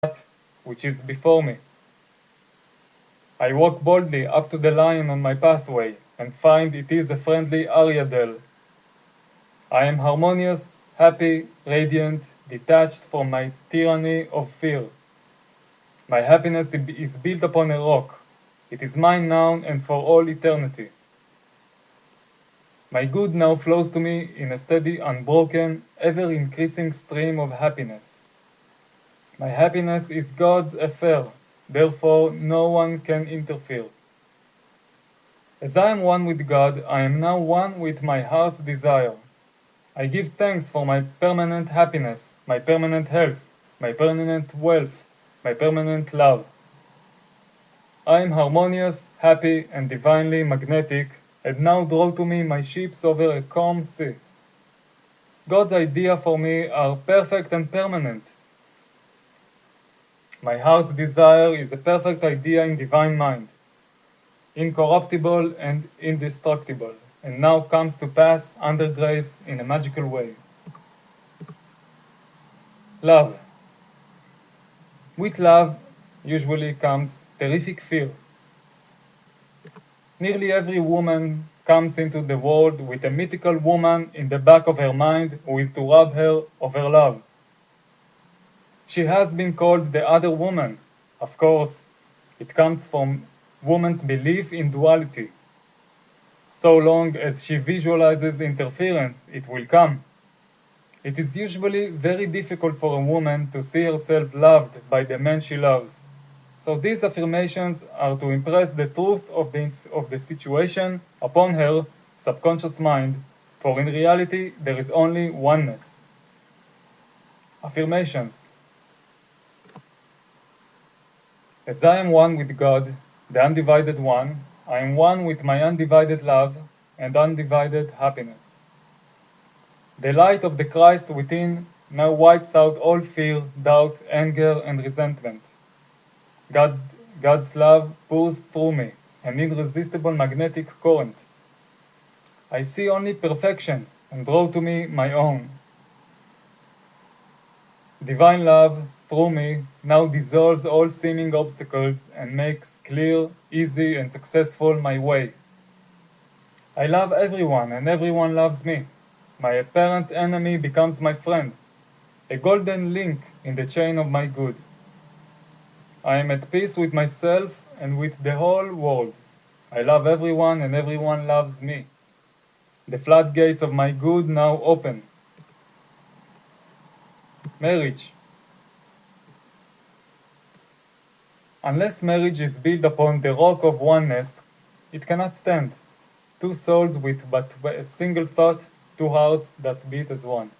that which is before me. I walk boldly up to the lion on my pathway and find it is a friendly Ariadel. I am harmonious, happy, radiant, detached from my tyranny of fear. My happiness is built upon a rock. It is mine now and for all eternity. My good now flows to me in a steady, unbroken, ever-increasing stream of happiness. My happiness is God's affair, therefore no one can interfere. As I am one with God, I am now one with my heart's desire. I give thanks for my permanent happiness, my permanent health, my permanent wealth, my permanent love. I am harmonious, happy, and divinely magnetic, and now draw to me my ships over a calm sea. God's ideas for me are perfect and permanent. My heart's desire is a perfect idea in divine mind, incorruptible and indestructible, and now comes to pass under grace in a magical way. Love. With love usually comes terrific fear. Nearly every woman comes into the world with a mythical woman in the back of her mind who is to rob her of her love. She has been called the other woman. Of course, it comes from woman's belief in duality. So long as she visualizes interference, it will come. It is usually very difficult for a woman to see herself loved by the man she loves. So these affirmations are to impress the truth of the situation upon her subconscious mind, for in reality there is only oneness. Affirmations. As I am one with God, the undivided one, I am one with my undivided love and undivided happiness. The light of the Christ within now wipes out all fear, doubt, anger, and resentment. God's love pours through me, an irresistible magnetic current. I see only perfection and draw to me my own. Divine love, through me, now dissolves all seeming obstacles and makes clear, easy, and successful my way. I love everyone and everyone loves me. My apparent enemy becomes my friend, a golden link in the chain of my good. I am at peace with myself and with the whole world. I love everyone and everyone loves me. The floodgates of my good now open. Marriage. Unless marriage is built upon the rock of oneness, it cannot stand. Two souls with but a single thought, two hearts that beat as one.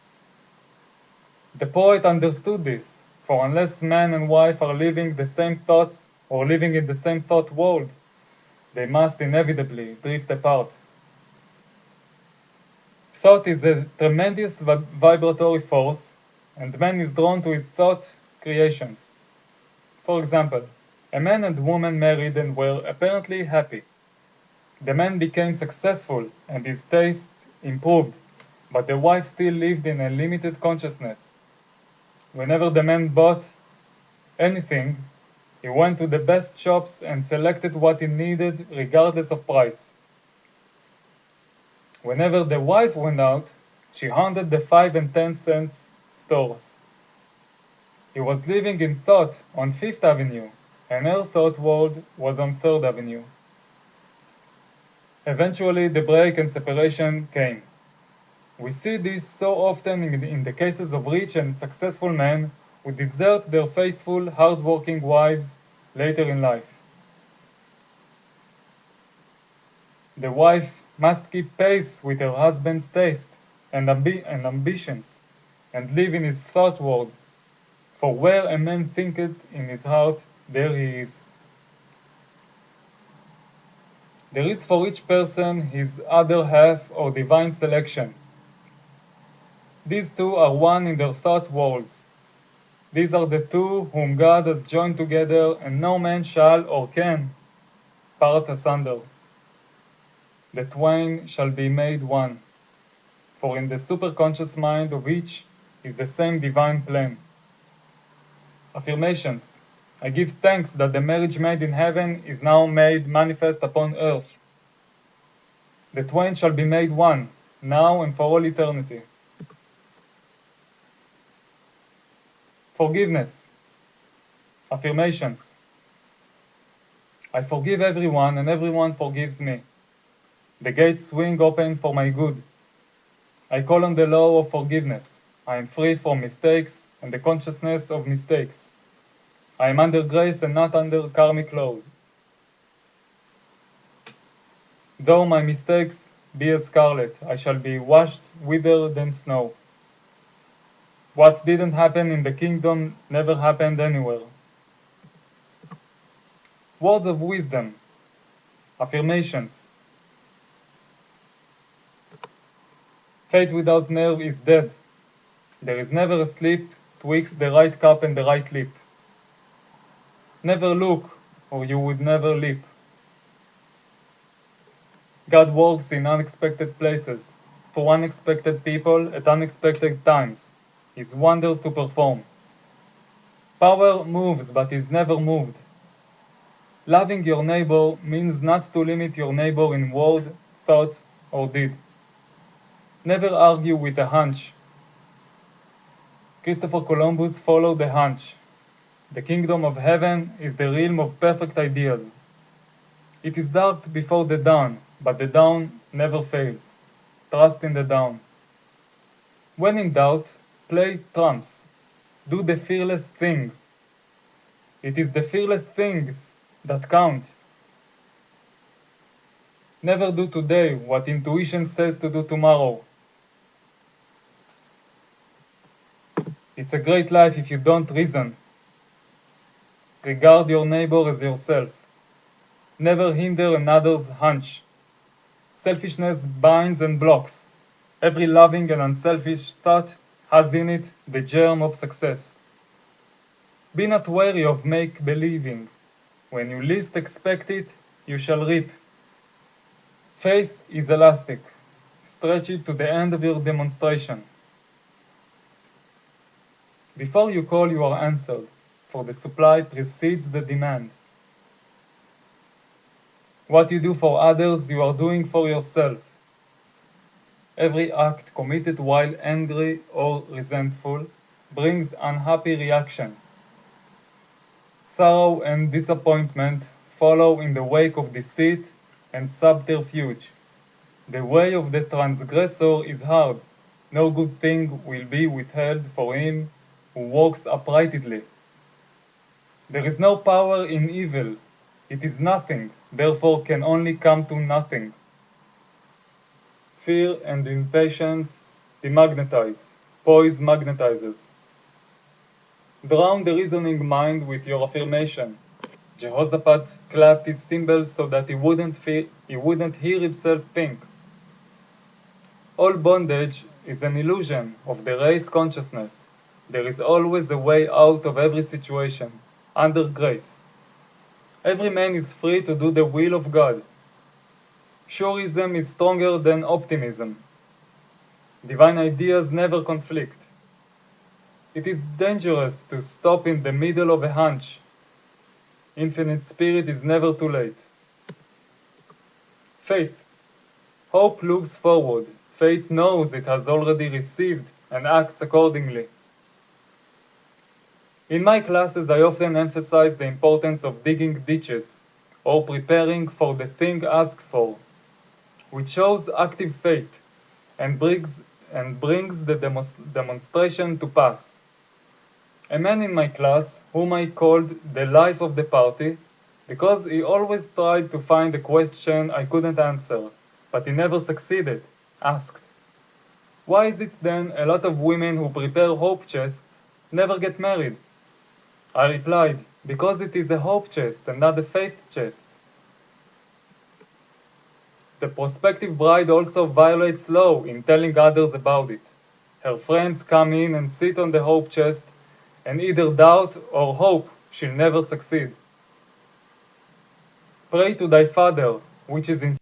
The poet understood this, for unless man and wife are living the same thoughts or living in the same thought world, they must inevitably drift apart. Thought is a tremendous vibratory force, and man is drawn to his thought creations. For example, a man and woman married and were apparently happy. The man became successful and his taste improved, but the wife still lived in a limited consciousness. Whenever the man bought anything, he went to the best shops and selected what he needed regardless of price. Whenever the wife went out, she haunted the 5 and 10 cents stores. He was living in thought on Fifth Avenue, and her thought world was on Third Avenue. Eventually, the break and separation came. We see this so often in the cases of rich and successful men who desert their faithful, hard-working wives later in life. The wife must keep pace with her husband's taste and ambitions and live in his thought world, for where a man thinketh in his heart, there he is. There is for each person his other half or divine selection. These two are one in their thought worlds. These are the two whom God has joined together, and no man shall or can part asunder. The twain shall be made one, for in the superconscious mind of each is the same divine plan. Affirmations. I give thanks that the marriage made in heaven is now made manifest upon earth. The twain shall be made one, now and for all eternity. Forgiveness. Affirmations. I forgive everyone and everyone forgives me. The gates swing open for my good. I call on the law of forgiveness. I am free from mistakes and the consciousness of mistakes. I am under grace and not under karmic laws. Though my mistakes be as scarlet, I shall be washed whiter than snow. What didn't happen in the kingdom never happened anywhere. Words of wisdom. Affirmations. Faith without nerve is dead. There is never a slip twixt the right cup and the right lip. Never look, or you would never leap. God works in unexpected places, for unexpected people at unexpected times, His wonders to perform. Power moves but is never moved. Loving your neighbor means not to limit your neighbor in word, thought, or deed. Never argue with a hunch. Christopher Columbus followed the hunch. The kingdom of heaven is the realm of perfect ideas. It is dark before the dawn, but the dawn never fails. Trust in the dawn. When in doubt, play trumps. Do the fearless thing. It is the fearless things that count. Never do today what intuition says to do tomorrow. It's a great life if you don't reason. Regard your neighbor as yourself. Never hinder another's hunch. Selfishness binds and blocks. Every loving and unselfish thought has in it the germ of success. Be not wary of make-believing. When you least expect it, you shall reap. Faith is elastic. Stretch it to the end of your demonstration. Before you call, you are answered, for the supply precedes the demand. What you do for others, you are doing for yourself. Every act committed while angry or resentful brings unhappy reaction. Sorrow and disappointment follow in the wake of deceit and subterfuge. The way of the transgressor is hard. No good thing will be withheld for him who walks uprightly. There is no power in evil. It is nothing, therefore can only come to nothing. Fear and impatience demagnetize. Poise magnetizes. Drown the reasoning mind with your affirmation. Jehoshaphat clapped his cymbals so that he wouldn't hear himself think. All bondage is an illusion of the race consciousness. There is always a way out of every situation, under grace. Every man is free to do the will of God. Surism is stronger than optimism. Divine ideas never conflict. It is dangerous to stop in the middle of a hunch. Infinite Spirit is never too late. Faith. Hope looks forward. Faith knows it has already received and acts accordingly. In my classes, I often emphasize the importance of digging ditches or preparing for the thing asked for, which shows active faith and brings the demonstration to pass. A man in my class, whom I called the life of the party, because he always tried to find a question I couldn't answer, but he never succeeded, asked, "Why is it then a lot of women who prepare hope chests never get married?" I replied, "Because it is a hope chest and not a faith chest." The prospective bride also violates law in telling others about it. Her friends come in and sit on the hope chest and either doubt or hope she'll never succeed. Pray to thy Father, which is in